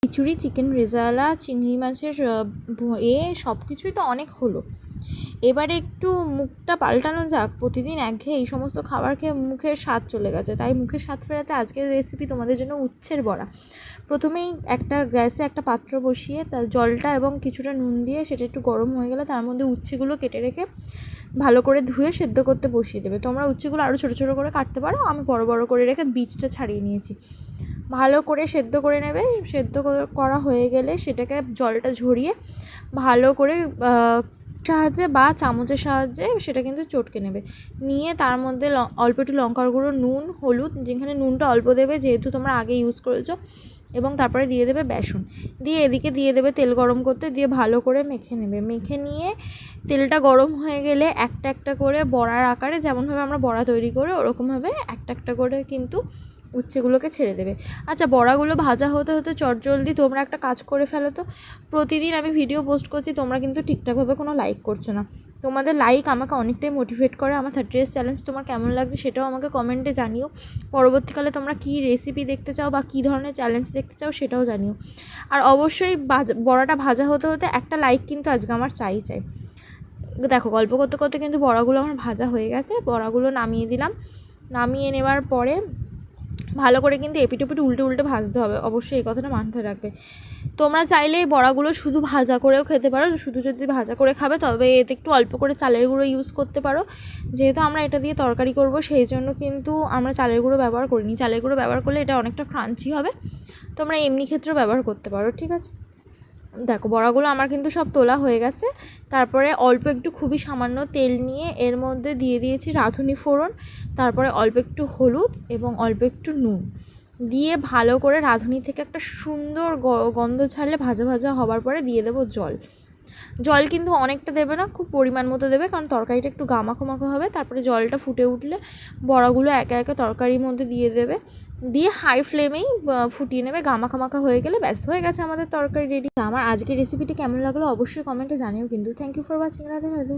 খিচুড়ি, chicken rezala, চিংড়ি মাছের সব কিছুই তো অনেক হলো। এবারে একটু মুখটা পাল্টানো যাক। প্রতিদিন একঘেয়ে এই সমস্ত খাবার খেয়ে মুখের স্বাদ চলে গেছে, তাই মুখের স্বাদ ফেরাতে আজকের রেসিপি তোমাদের জন্য উচ্ছের বড়া। প্রথমেই একটা গ্যাসে একটা পাত্র বসিয়ে তার জলটা এবং কিছুটা নুন দিয়ে সেটা একটু গরম হয়ে গেলে তার মধ্যে উচ্ছেগুলো কেটে রেখে ভালো করে ধুয়ে সেদ্ধ করতে বসিয়ে দেবে। তোমরা উচ্ছেগুলো আরও ছোটো ছোটো করে কাটতে পারো, আমি বড় বড় করে রেখে বীজটা ছাড়িয়ে নিয়েছি। ভালো করে সেদ্ধ করে নেবে। সেদ্ধ করা হয়ে গেলে সেটাকে জলটা ঝরিয়ে ভালো করে সাহায্যে বা চামচের সাহায্যে সেটা কিন্তু চটকে নেবে। নিয়ে তার মধ্যে অল্প একটু লঙ্কার গুঁড়ো, নুন, হলুদ, যেখানে নুনটা অল্প দেবে যেহেতু তোমরা আগে ইউজ করেছো, এবং তারপরে দিয়ে দেবে বেসন, দিয়ে এদিকে দিয়ে দেবে তেল গরম করতে, দিয়ে ভালো করে মেখে নেবে। মেখে নিয়ে তেলটা গরম হয়ে গেলে একটা একটা করে বড়ার আকারে, যেমনভাবে আমরা বড়া তৈরি করি ওরকমভাবে একটা একটা করে কিন্তু উচ্ছেগুলোকে ছেড়ে দেবে। আচ্ছা, বড়াগুলো ভাজা হতে হতে চটজলদি তোমরা একটা কাজ করে ফেলো তো। প্রতিদিন আমি ভিডিও পোস্ট করছি, তোমরা কিন্তু ঠিকঠাকভাবে কোনো লাইক করছো না। তোমাদের লাইক আমাকে অনেকটাই মোটিভেট করে। আমার 30 ডেজ চ্যালেঞ্জ তোমার কেমন লাগছে সেটাও আমাকে কমেন্টে জানিও। পরবর্তীকালে তোমরা কী রেসিপি দেখতে চাও বা কী ধরনের চ্যালেঞ্জ দেখতে চাও সেটাও জানিও। আর অবশ্যই বড়াটা ভাজা হতে হতে একটা লাইক কিন্তু আজকে আমার চাই। দেখো, গল্প করতে করতে কিন্তু বড়াগুলো আমার ভাজা হয়ে গেছে। বড়াগুলো নামিয়ে দিলাম। নামিয়ে নেওয়ার পরে ভালো করে কিন্তু এপিট ওপিট উল্টে উল্টে ভাজতে হবে, অবশ্যই এই কথাটা মাথায় রাখবে। তোমরা চাইলে বড়াগুলো শুধু ভাজা করেও খেতে পারো। শুধু যদি ভাজা করে খাবে তবে এতে একটু অল্প করে চালের গুঁড়ো ইউজ করতে পারো। যেহেতু আমরা এটা দিয়ে তরকারি করব সেই জন্য কিন্তু আমরা চালের গুঁড়ো ব্যবহার করিনি। চালের গুঁড়ো ব্যবহার করলে এটা অনেকটা ক্রাঞ্চি হবে। তোমরা এমনি ক্ষেত্রেও ব্যবহার করতে পারো, ঠিক আছে। দেখো, বড়াগুলো আমার কিন্তু সব তোলা হয়ে গেছে। তারপরে অল্প একটু খুবই সামান্য তেল নিয়ে এর মধ্যে দিয়ে দিয়েছি রাঁধুনি ফোড়ন, তারপরে অল্প একটু হলুদ এবং অল্প একটু নুন দিয়ে ভালো করে রাঁধুনি থেকে একটা সুন্দর গন্ধ ছাড়লে ভাজা ভাজা হবার পরে দিয়ে দেবো জল। জল কিন্তু অনেকটা দেবে না, খুব পরিমাণ মতো দেবে, কারণ তরকারিটা একটু গামাখো মাখো হবে। তারপরে জলটা ফুটে উঠলে বড়াগুলো একে একে তরকারির মধ্যে দিয়ে দেবে, দিয়ে হাই ফ্লেমেই ফুটিয়ে নেবে। গামাখা মাখা হয়ে গেলে ব্যাস হয়ে গেছে আমাদের তরকারি রেডি। আমার আজকের রেসিপিটি কেমন লাগলো অবশ্যই কমেন্টে জানিও কিন্তু। Thank you for watching. Radhe Radhe.